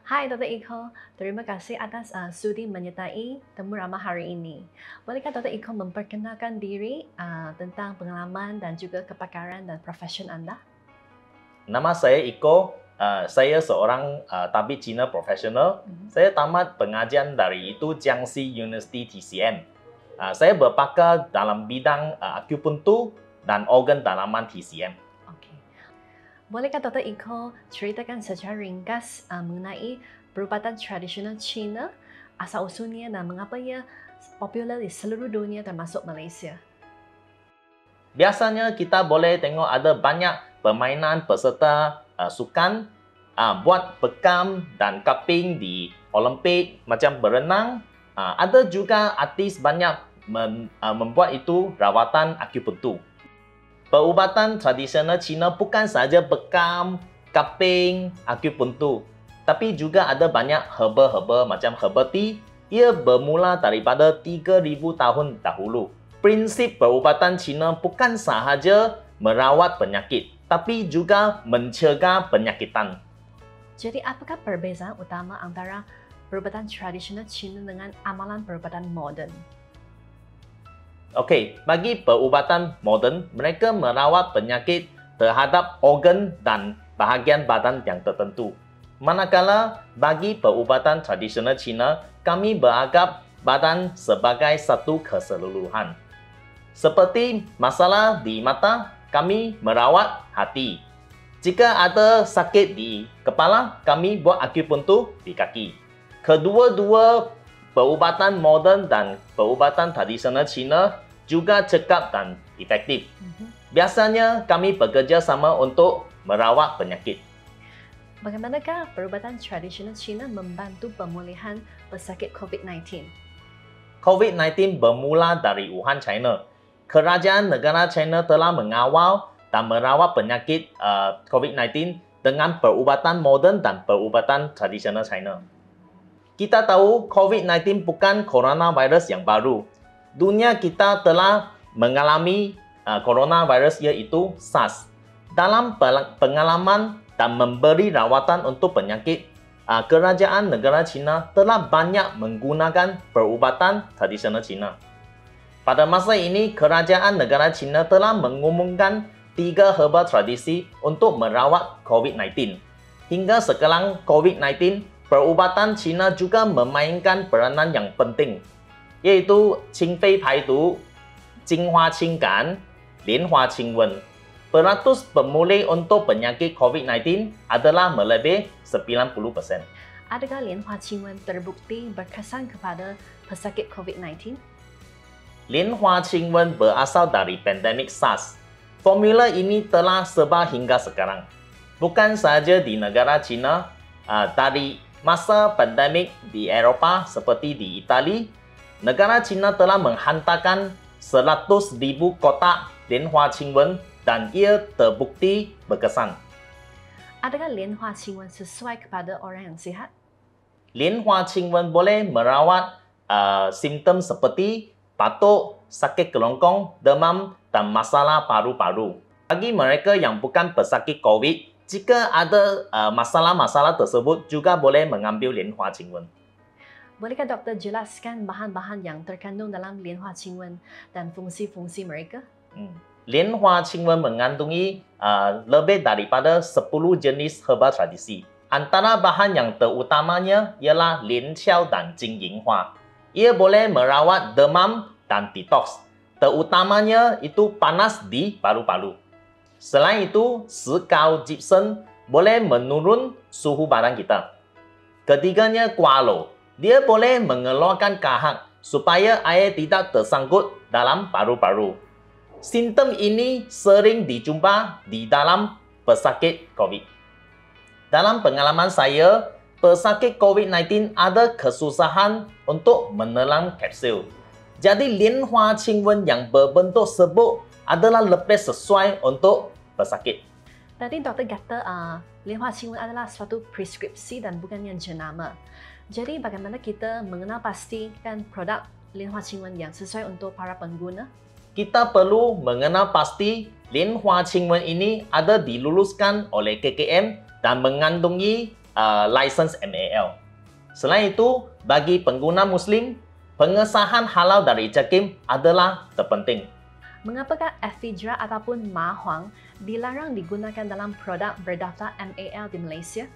Hai Dr. Iko, terima kasih atas sudi menyertai temu ramah hari ini. Bolehkah Dr. Iko memperkenalkan diri tentang pengalaman dan juga kepakaran dan profesi Anda? Nama saya Iko, saya seorang tabib Cina profesional. Saya tamat pengajian dari itu Jiangxi University TCM. Saya berpakar dalam bidang akupuntur dan organ dalaman TCM. Okey. Bolehkah Dr. Iko ceritakan secara ringkas mengenai perubatan tradisional Cina, asal-usulnya dan mengapa ia popular di seluruh dunia termasuk Malaysia? Biasanya kita boleh tengok ada banyak permainan peserta sukan buat bekam dan kaping di Olimpik macam berenang. Ada juga artis banyak membuat itu rawatan akupuntur. Perubatan tradisional Cina bukan sahaja bekam, kaping, akupuntur, tapi juga ada banyak herba-herba macam herbal tea. Ia bermula daripada 3,000 tahun dahulu. Prinsip perubatan Cina bukan sahaja merawat penyakit, tapi juga mencegah penyakitan. Jadi apakah perbezaan utama antara perubatan tradisional Cina dengan amalan perubatan moden? Okey, bagi perubatan moden, mereka merawat penyakit terhadap organ dan bahagian badan yang tertentu. Manakala bagi perubatan tradisional Cina, kami beranggap badan sebagai satu keseluruhan. Seperti masalah di mata, kami merawat hati. Jika ada sakit di kepala, kami buat akupuntur di kaki. Kedua-dua perubatan moden dan perubatan tradisional Cina juga cekap dan efektif. Biasanya kami bekerja sama untuk merawat penyakit. Bagaimanakah perubatan tradisional Cina membantu pemulihan pesakit COVID-19? COVID-19 bermula dari Wuhan, China. Kerajaan negara China telah mengawal dan merawat penyakit COVID-19 dengan perubatan moden dan perubatan tradisional China. Kita tahu COVID-19 bukan coronavirus yang baru. Dunia kita telah mengalami coronavirus iaitu SARS. Dalam pengalaman dan memberi rawatan untuk penyakit, kerajaan negara China telah banyak menggunakan perubatan tradisional China. Pada masa ini, kerajaan negara China telah mengumumkan 3 herba tradisi untuk merawat COVID-19. Hingga sekarang COVID-19, perubatan China juga memainkan peranan yang penting, yaitu Qingfei Paidu, Jinghua Qinggan, Lianhua Qingwen. Peratus pemulih untuk penyakit COVID-19 adalah melebihi 90%. Adakah Lianhua Qingwen terbukti berkesan kepada pesakit COVID-19? Lianhua Qingwen berasal dari pandemik SARS. Formula ini telah sebar hingga sekarang. Bukan sahaja di negara China, dari masa pandemik di Eropah seperti di Itali, negara China telah menghantarkan 100,000 kotak Lianhua Qingwen dan ia terbukti berkesan. Adakah Lianhua Qingwen sesuai kepada orang yang sihat? Lianhua Qingwen boleh merawat simptom seperti batuk, sakit kerongkong, demam, dan masalah paru-paru. Bagi mereka yang bukan pesakit COVID, jika ada masalah-masalah tersebut juga boleh mengambil Lianhua Qingwen. Bolehkah doktor jelaskan bahan-bahan yang terkandung dalam Lianhua Qingwen dan fungsi-fungsi mereka? Lianhua Qingwen mengandungi lebih daripada 10 jenis herba tradisi. Antara bahan yang terutamanya ialah lianqiao dan jingyinghua. Ia boleh merawat demam dan detox. Terutamanya itu panas di paru-paru. Selain itu, sekau gypsum boleh menurun suhu badan kita. Ketiganya gualo. Dia boleh mengeluarkan kahak supaya air tidak tersangkut dalam paru-paru. Simptom ini sering dijumpa di dalam pesakit COVID. Dalam pengalaman saya, pesakit COVID-19 ada kesusahan untuk menelan kapsul. Jadi Lianhua Qingwen yang berbentuk sebut adalah lebih sesuai untuk pesakit. Tadi doktor kata Lianhua Qingwen adalah suatu preskripsi dan bukan yang jenama. Jadi bagaimana kita mengenal pastikan produk Lianhua Qingwen yang sesuai untuk para pengguna? Kita perlu mengenal pasti Lianhua Qingwen ini ada diluluskan oleh KKM dan mengandungi license MAL. Selain itu, bagi pengguna Muslim, pengesahan halal dari JAKIM adalah terpenting. Mengapakah ephedra ataupun mahuang dilarang digunakan dalam produk berdaftar MAL di Malaysia?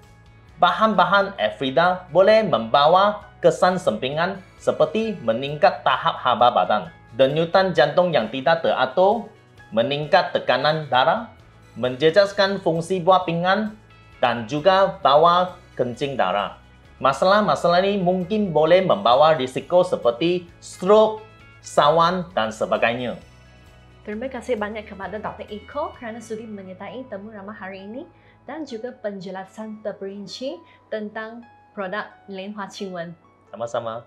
Bahan-bahan ephedra boleh membawa kesan sampingan seperti meningkat tahap haba badan, denyutan jantung yang tidak teratur, meningkat tekanan darah, menjejaskan fungsi buah pinggan, dan juga bawa kencing darah. Masalah-masalah ini mungkin boleh membawa risiko seperti stroke, sawan, dan sebagainya. Terima kasih banyak kepada Dr. Iko kerana sudi menyertai temu ramah hari ini dan juga penjelasan terperinci tentang produk Lianhua Qingwen. Sama-sama.